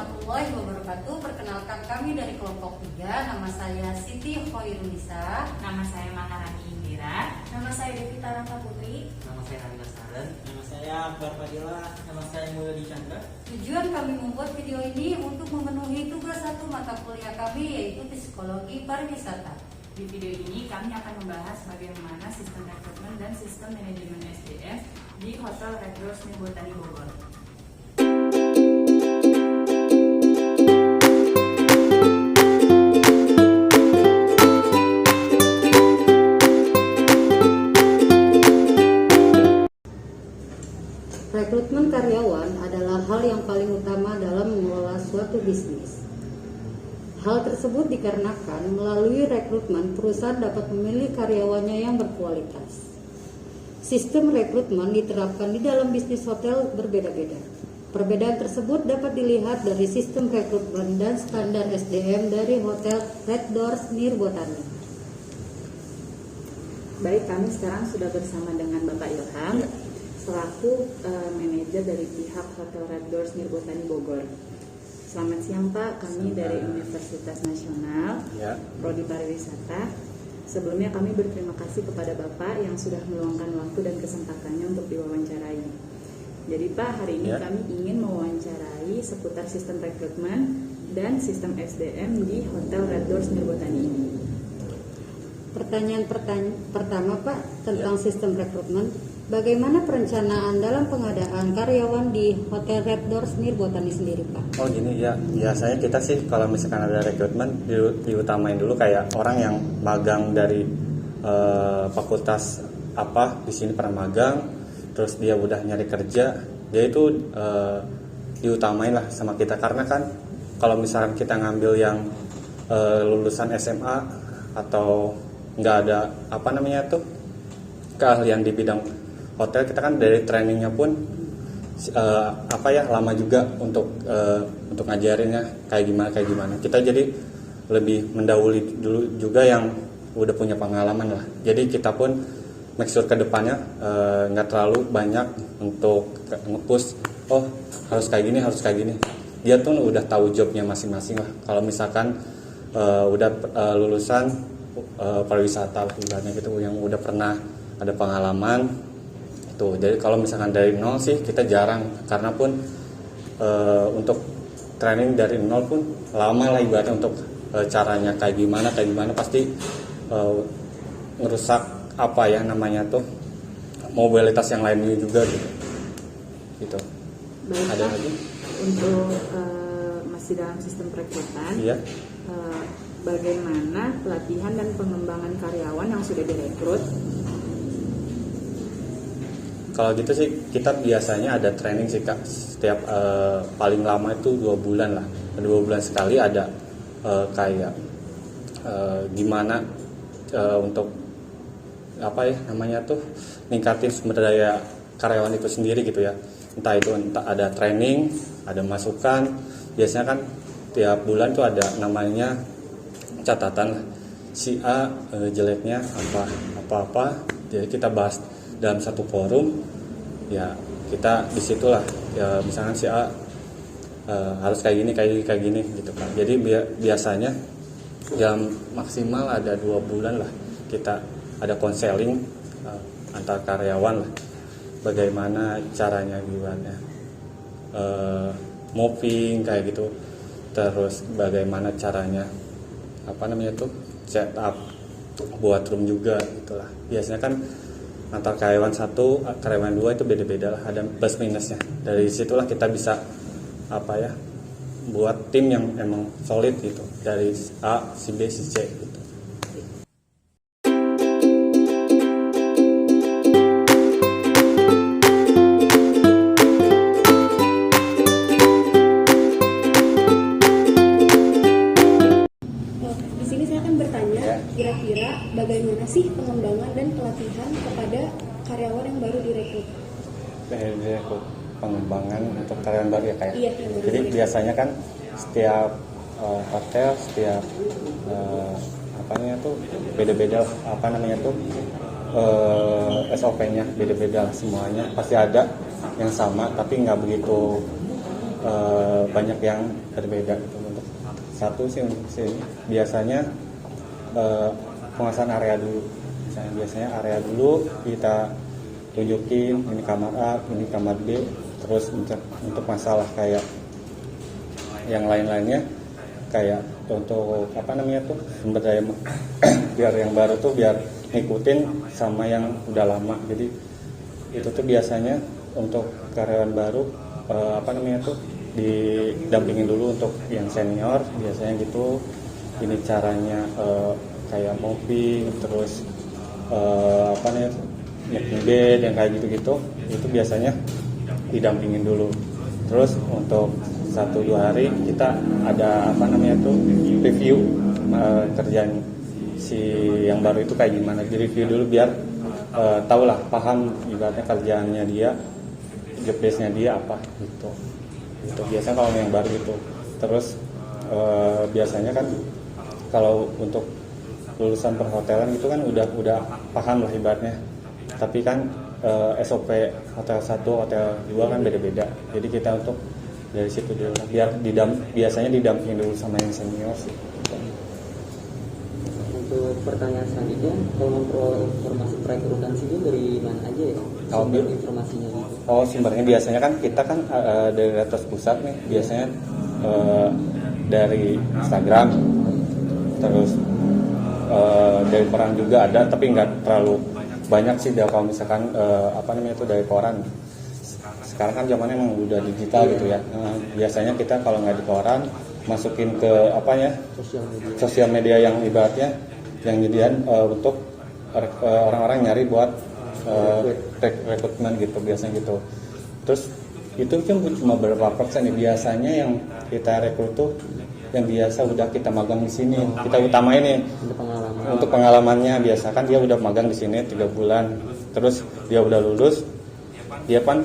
warahmatullahi wabarakatuh. Perkenalkan kami dari kelompok 3. Nama saya Siti Khoirunisa. Nama saya Maharani Indira. Nama saya Devita Raka Putri. Nama saya Nabila Saren. Nama saya Akbar Fadila. Nama saya Mulyadi Chandra. Tujuan kami membuat video ini untuk memenuhi tugas satu mata kuliah kami, yaitu Psikologi Pariwisata. Di video ini kami akan membahas bagaimana sistem rekrutmen dan sistem manajemen SDM di Hotel Red Doors Nirbotani Bogor. Rekrutmen karyawan adalah hal yang paling utama dalam mengelola suatu bisnis. Hal tersebut dikarenakan melalui rekrutmen perusahaan dapat memilih karyawannya yang berkualitas. Sistem rekrutmen diterapkan di dalam bisnis hotel berbeda-beda. Perbedaan tersebut dapat dilihat dari sistem rekrutmen dan standar SDM dari Hotel Red Doors Nirbotani. Baik, kami sekarang sudah bersama dengan Bapak Ilham selaku manajer dari pihak Hotel Red Doors Nirbotani Bogor. Selamat siang Pak, kami dari Universitas Nasional, Prodi Pariwisata. Sebelumnya kami berterima kasih kepada Bapak yang sudah meluangkan waktu dan kesempatannya untuk diwawancarai. Jadi Pak, hari ini kami ingin mewawancarai seputar sistem rekrutmen dan sistem SDM di Hotel Red Doors Nirbotani ini. Pertanyaan pertama Pak, tentang sistem rekrutmen. Bagaimana perencanaan dalam pengadaan karyawan di Hotel Red Doors Nirbotani sendiri Pak? Oh gini ya, biasanya kita sih kalau misalkan ada rekrutmen diutamain dulu kayak orang yang magang dari fakultas apa di sini pernah magang, terus dia udah nyari kerja, dia itu diutamain lah sama kita, karena kan kalau misalkan kita ngambil yang lulusan SMA atau nggak ada keahlian di bidang hotel, kita kan dari trainingnya pun lama juga untuk ngajarinnya kayak gimana. Kita jadi lebih mendahului dulu juga yang udah punya pengalaman lah. Jadi kita pun make sure ke depannya nggak terlalu banyak untuk nge-push, harus kayak gini. Dia tuh udah tahu jobnya masing-masing lah. Kalau misalkan udah lulusan pariwisata lah ibaratnya gitu, yang udah pernah ada pengalaman. Jadi kalau misalkan dari nol sih kita jarang, karena pun untuk training dari nol pun lama lah ibaratnya, untuk caranya kayak gimana pasti ngerusak mobilitas yang lainnya juga gitu. Baik, ada lagi untuk masih dalam sistem perekrutan, bagaimana pelatihan dan pengembangan karyawan yang sudah direkrut? Kalau gitu sih kita biasanya ada training sih Kak, setiap paling lama itu 2 bulan lah, 2 bulan sekali ada gimana untuk ningkatin sumber daya karyawan itu sendiri gitu ya. Entah ada training, ada masukan. Biasanya kan tiap bulan tuh ada namanya catatan si A jeleknya apa, jadi kita bahas dalam satu forum, ya kita disitulah ya, misalkan si A harus kayak gini gitu kan. Jadi biasanya jam maksimal ada 2 bulan lah kita ada konseling antar karyawan lah, bagaimana caranya gimana moving kayak gitu, terus bagaimana caranya setup buat room juga gitulah. Biasanya kan antar karyawan 1, karyawan 2 itu beda-beda lah, ada plus minusnya. Dari situlah kita bisa buat tim yang emang solid gitu, dari A, si B, si C gitu. Di sini saya akan bertanya, kira-kira bagaimana sih pengembangan dan pelatihan kepada karyawan yang baru direkrut? Pengembangan untuk karyawan baru ya kayak. Iya, jadi biasanya kan setiap hotel, setiap beda-beda SOP-nya beda-beda lah, semuanya pasti ada yang sama, tapi nggak begitu banyak yang berbeda gitu. Untuk satu sih untuk sini biasanya penguasaan area dulu. Biasanya area dulu kita tunjukin ini kamar A, ini kamar B, terus untuk masalah kayak yang lain-lainnya kayak untuk apa namanya tuh sumber daya biar yang baru tuh biar ngikutin sama yang udah lama. Jadi itu tuh biasanya untuk karyawan baru apa namanya tuh didampingin dulu untuk yang senior biasanya gitu. Ini caranya kayak mopping, terus apa namanya making bed yang kayak gitu-gitu, itu biasanya didampingin dulu. Terus untuk 1-2 hari kita ada apa namanya tuh review kerjaan si yang baru itu kayak gimana, di review dulu biar tahu lah, paham ibaratnya kerjaannya dia, job desk-nya dia apa gitu. Itu biasanya kalau yang baru itu. Terus biasanya kan kalau untuk lulusan perhotelan itu kan udah paham lah ibaratnya. Tapi kan SOP hotel 1, hotel 2 kan beda-beda. Jadi kita untuk dari situ dulu biar biasanya didampingin dulu sama yang senior sih. Untuk pertanyaan selanjutnya, kalau memperoleh informasi perekrutan sini dari mana aja ya? Sumber informasinya gitu. Oh, sumbernya biasanya kan kita kan dari Retos Pusat nih, biasanya dari Instagram, terus dari koran juga ada, tapi nggak terlalu banyak sih kalau misalkan apa namanya itu dari koran. Sekarang kan zamannya emang udah digital gitu ya. Biasanya kita kalau nggak di koran masukin ke apa ya sosial media yang ibaratnya yang jadian untuk orang-orang nyari buat rekrutmen gitu biasanya gitu. Terus itu kan cuma berapa persen nih biasanya yang kita rekrut tuh yang biasa udah kita magang di sini, kita utamain nih untuk pengalamannya. Biasa kan dia udah magang di sini 3 bulan, terus dia udah lulus, dia kan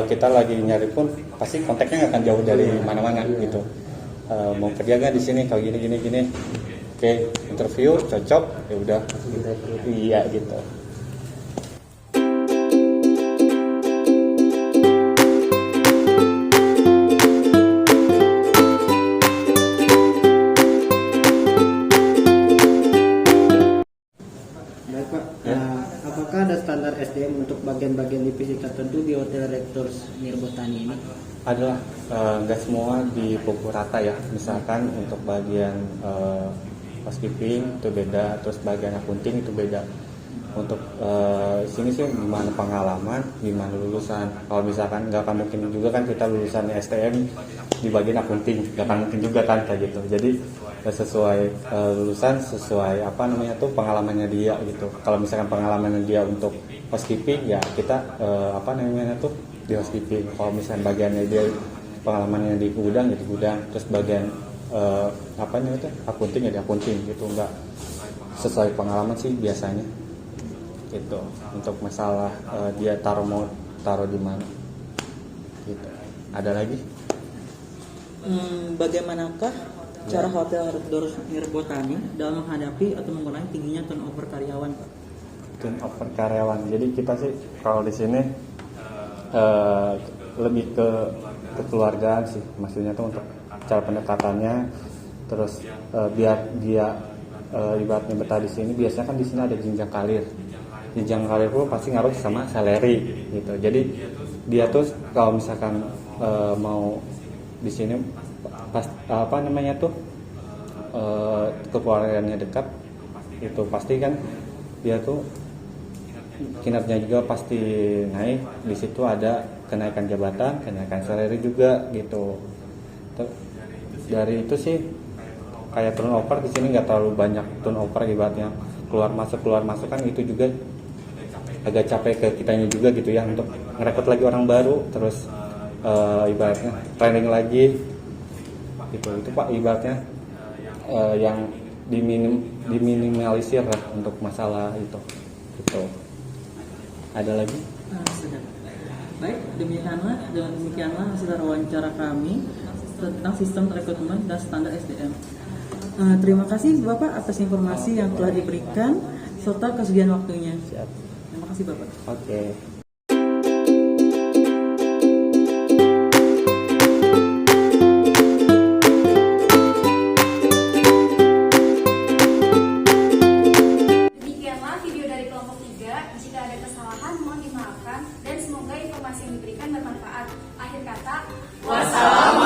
kita lagi nyari pun pasti kontaknya nggak akan jauh dari mana-mana gitu. Mau kerja nggak di sini kalau gini. Oke, interview cocok ya udah. Iya gitu. Baik Pak, apakah ada standar SDM untuk bagian-bagian divisi tertentu di Hotel Rectors Nirbotani ini? Adalah nggak semua dipukul rata ya. Misalkan untuk bagian housekeeping itu beda, terus bagian accounting itu beda. Untuk sini sih gimana pengalaman, gimana lulusan. Kalau misalkan nggak akan mungkin juga kan kita lulusan STM di bagian accounting, nggak akan mungkin juga kan kayak gitu. Jadi sesuai lulusan, sesuai apa namanya tuh pengalamannya dia gitu. Kalau misalkan pengalamannya dia untuk housekeeping ya kita apa namanya tuh di housekeeping. Kalau misalkan bagiannya dia pengalamannya di gudang ya di gudang. Terus bagian apa namanya tuh accounting ya di accounting gitu. Nggak sesuai pengalaman sih biasanya gitu. Untuk masalah dia taruh di mana gitu. Ada lagi? Bagaimanakah cara Hotel Rectors Nirbotani dalam menghadapi atau mengurangi tingginya turnover karyawan, Pak? Turnover karyawan. Jadi kita sih kalau di sini lebih ke kekeluargaan sih. Maksudnya tuh untuk cara pendekatannya, terus biar dia ibaratnya betah di sini. Biasanya kan di sini ada jenjang karir. Jenjang karir pun pasti ngaruh sama salary gitu. Jadi dia tuh kalau misalkan mau di sini pas apa namanya tuh kekeluargaannya dekat itu pasti kan dia tuh kinerja juga pasti naik. Di situ ada kenaikan jabatan, kenaikan salary juga gitu. Dari itu sih kayak turnover di sini nggak terlalu banyak turnover ibaratnya keluar masuk kan itu juga agak capek ke kitanya juga gitu ya untuk ngerekrut lagi orang baru, terus ibaratnya training lagi gitu. Itu Pak ibaratnya yang diminimalisir lah untuk masalah itu gitu. Ada lagi? Sudah. Baik, demikianlah hasil wawancara kami tentang sistem rekrutmen dan standar SDM. Terima kasih Bapak atas informasi yang telah diberikan serta kesediaan waktunya. Siap. Terima kasih Bapak. Oke. yang diberikan bermanfaat. Akhir kata, wassalamualaikum